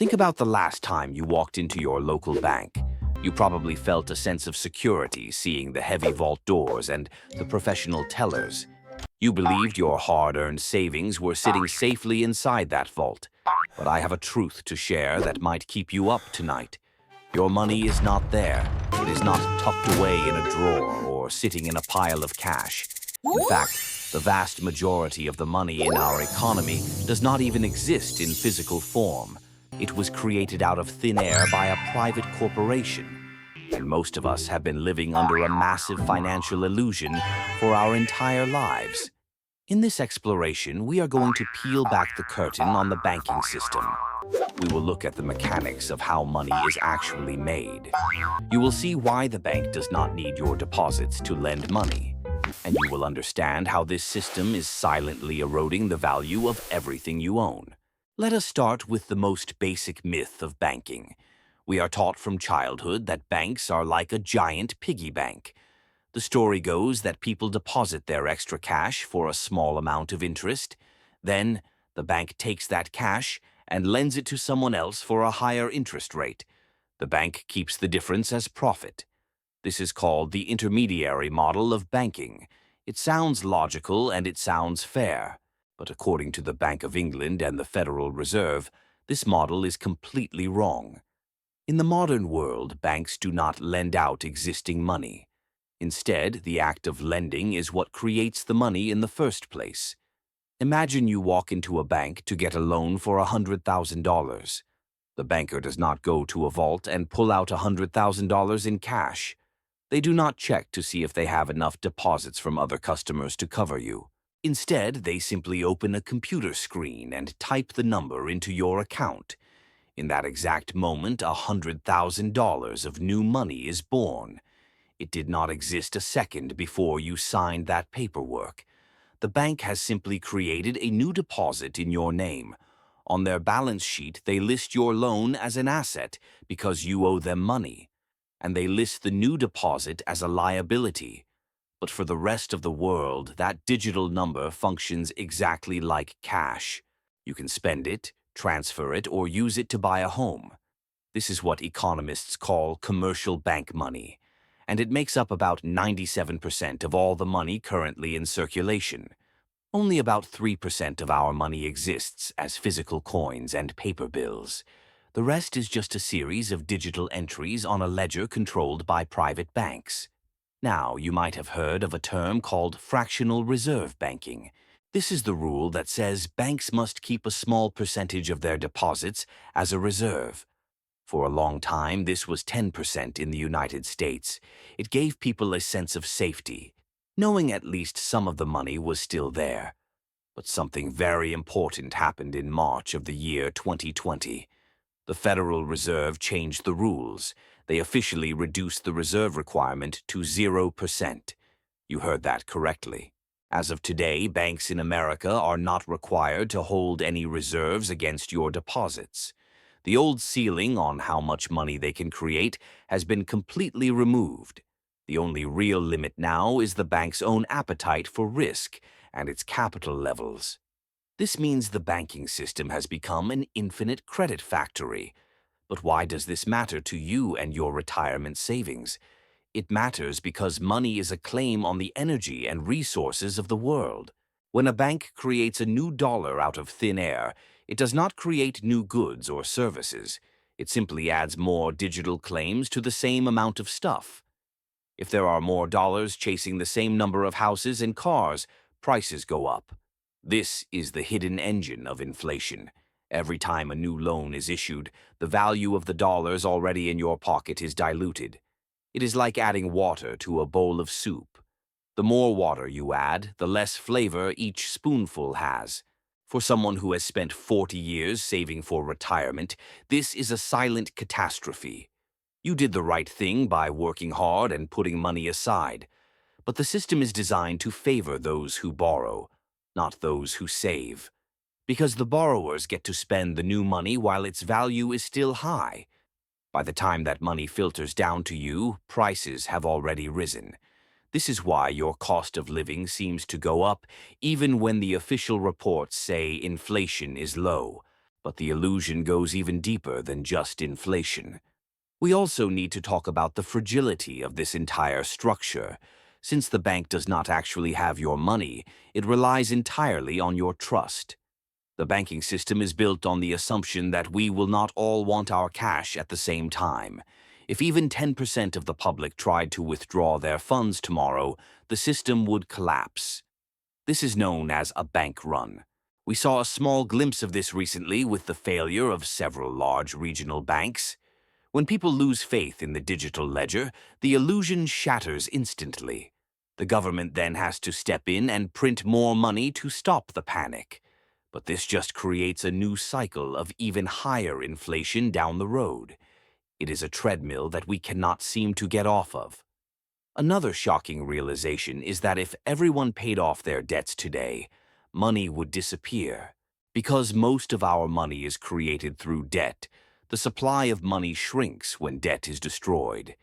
Think about the last time you walked into your local bank. You probably felt a sense of security seeing the heavy vault doors and the professional tellers. You believed your hard-earned savings were sitting safely inside that vault. But I have a truth to share that might keep you up tonight. Your money is not there. It is not tucked away in a drawer or sitting in a pile of cash. In fact, the vast majority of the money in our economy does not even exist in physical form. It was created out of thin air by a private corporation. And most of us have been living under a massive financial illusion for our entire lives. In this exploration, we are going to peel back the curtain on the banking system. We will look at the mechanics of how money is actually made. You will see why the bank does not need your deposits to lend money. And you will understand how this system is silently eroding the value of everything you own. Let us start with the most basic myth of banking. We are taught from childhood that banks are like a giant piggy bank. The story goes that people deposit their extra cash for a small amount of interest. Then, the bank takes that cash and lends it to someone else for a higher interest rate. The bank keeps the difference as profit. This is called the intermediary model of banking. It sounds logical and it sounds fair. But according to the Bank of England and the Federal Reserve, this model is completely wrong. In the modern world, banks do not lend out existing money. Instead, the act of lending is what creates the money in the first place. Imagine you walk into a bank to get a loan for $100,000. The banker does not go to a vault and pull out $100,000 in cash. They do not check to see if they have enough deposits from other customers to cover you. Instead, they simply open a computer screen and type the number into your account. In that exact moment, $100,000 of new money is born. It did not exist a second before you signed that paperwork. The bank has simply created a new deposit in your name. On their balance sheet, they list your loan as an asset because you owe them money, and they list the new deposit as a liability. But for the rest of the world, that digital number functions exactly like cash. You can spend it, transfer it, or use it to buy a home. This is what economists call commercial bank money, and it makes up about 97% of all the money currently in circulation. Only about 3% of our money exists as physical coins and paper bills. The rest is just a series of digital entries on a ledger controlled by private banks. Now, you might have heard of a term called fractional reserve banking. This is the rule that says banks must keep a small percentage of their deposits as a reserve. For a long time, this was 10% in the United States. It gave people a sense of safety, knowing at least some of the money was still there. But something very important happened in March of the year 2020. The Federal Reserve changed the rules. They officially reduced the reserve requirement to 0%. You heard that correctly. As of today, banks in America are not required to hold any reserves against your deposits. The old ceiling on how much money they can create has been completely removed. The only real limit now is the bank's own appetite for risk and its capital levels. This means the banking system has become an infinite credit factory. But why does this matter to you and your retirement savings? It matters because money is a claim on the energy and resources of the world. When a bank creates a new dollar out of thin air, it does not create new goods or services. It simply adds more digital claims to the same amount of stuff. If there are more dollars chasing the same number of houses and cars, prices go up. This is the hidden engine of inflation. Every time a new loan is issued, the value of the dollars already in your pocket is diluted. It is like adding water to a bowl of soup. The more water you add, the less flavor each spoonful has. For someone who has spent 40 years saving for retirement, this is a silent catastrophe. You did the right thing by working hard and putting money aside, but the system is designed to favor those who borrow, not those who save. Because the borrowers get to spend the new money while its value is still high. By the time that money filters down to you, prices have already risen. This is why your cost of living seems to go up, even when the official reports say inflation is low. But the illusion goes even deeper than just inflation. We also need to talk about the fragility of this entire structure. Since the bank does not actually have your money, it relies entirely on your trust. The banking system is built on the assumption that we will not all want our cash at the same time. If even 10% of the public tried to withdraw their funds tomorrow, the system would collapse. This is known as a bank run. We saw a small glimpse of this recently with the failure of several large regional banks. When people lose faith in the digital ledger, the illusion shatters instantly. The government then has to step in and print more money to stop the panic. But this just creates a new cycle of even higher inflation down the road. It is a treadmill that we cannot seem to get off of. Another shocking realization is that if everyone paid off their debts today, money would disappear. Because most of our money is created through debt, the supply of money shrinks when debt is destroyed.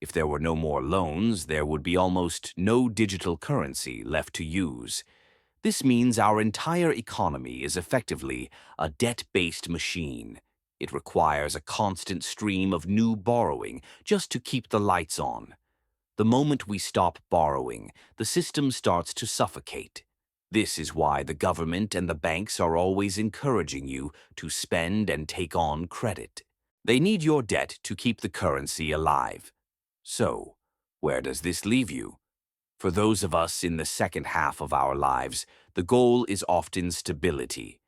If there were no more loans, there would be almost no digital currency left to use. This means our entire economy is effectively a debt-based machine. It requires a constant stream of new borrowing just to keep the lights on. The moment we stop borrowing, the system starts to suffocate. This is why the government and the banks are always encouraging you to spend and take on credit. They need your debt to keep the currency alive. So, where does this leave you? For those of us in the second half of our lives, the goal is often stability.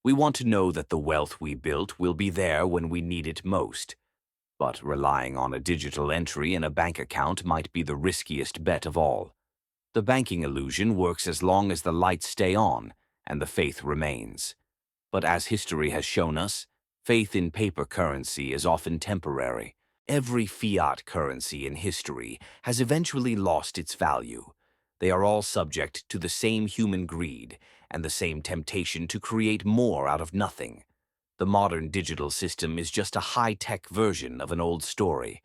We want to know that the wealth we built will be there when we need it most. But relying on a digital entry in a bank account might be the riskiest bet of all. The banking illusion works as long as the lights stay on and the faith remains. But as history has shown us, faith in paper currency is often temporary. Every fiat currency in history has eventually lost its value. They are all subject to the same human greed and the same temptation to create more out of nothing. The modern digital system is just a high-tech version of an old story.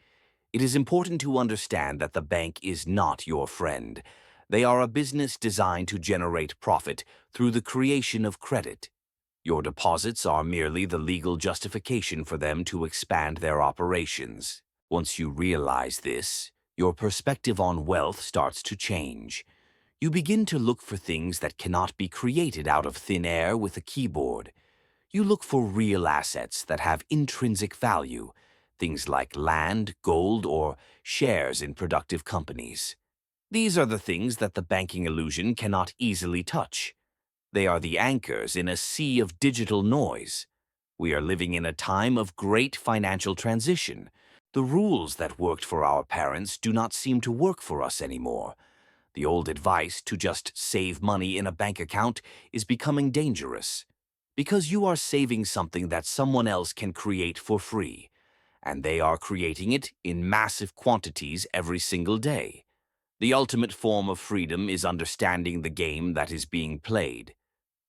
It is important to understand that the bank is not your friend. They are a business designed to generate profit through the creation of credit. Your deposits are merely the legal justification for them to expand their operations. Once you realize this, your perspective on wealth starts to change. You begin to look for things that cannot be created out of thin air with a keyboard. You look for real assets that have intrinsic value, things like land, gold, or shares in productive companies. These are the things that the banking illusion cannot easily touch. They are the anchors in a sea of digital noise. We are living in a time of great financial transition. The rules that worked for our parents do not seem to work for us anymore. The old advice to just save money in a bank account is becoming dangerous. Because you are saving something that someone else can create for free, and they are creating it in massive quantities every single day. The ultimate form of freedom is understanding the game that is being played.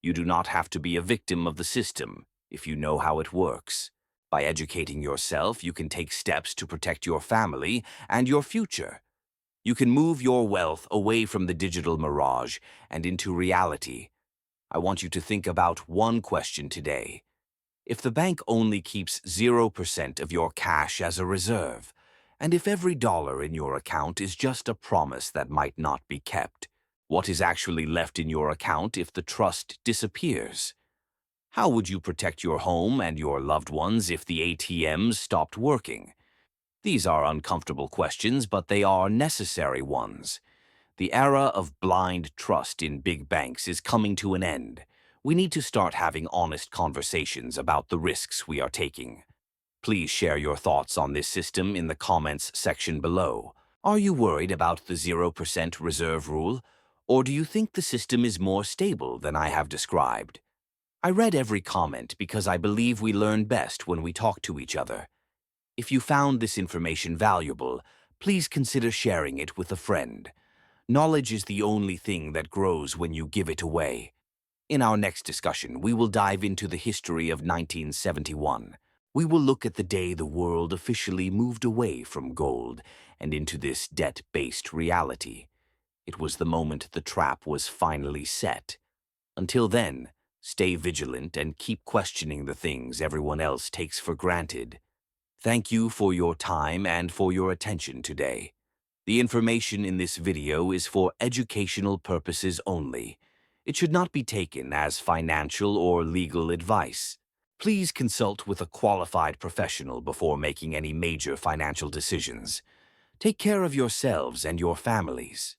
You do not have to be a victim of the system if you know how it works. By educating yourself, you can take steps to protect your family and your future. You can move your wealth away from the digital mirage and into reality. I want you to think about one question today. If the bank only keeps 0% of your cash as a reserve, and if every dollar in your account is just a promise that might not be kept, what is actually left in your account if the trust disappears? How would you protect your home and your loved ones if the ATMs stopped working? These are uncomfortable questions, but they are necessary ones. The era of blind trust in big banks is coming to an end. We need to start having honest conversations about the risks we are taking. Please share your thoughts on this system in the comments section below. Are you worried about the 0% reserve rule, or do you think the system is more stable than I have described? I read every comment because I believe we learn best when we talk to each other. If you found this information valuable, please consider sharing it with a friend. Knowledge is the only thing that grows when you give it away. In our next discussion, we will dive into the history of 1971. We will look at the day the world officially moved away from gold and into this debt-based reality. It was the moment the trap was finally set. Until then, Stay vigilant and keep questioning the things everyone else takes for granted. Thank you for your time and for your attention today. The information in this video is for educational purposes only. It should not be taken as financial or legal advice. Please consult with a qualified professional before making any major financial decisions. Take care of yourselves and your families.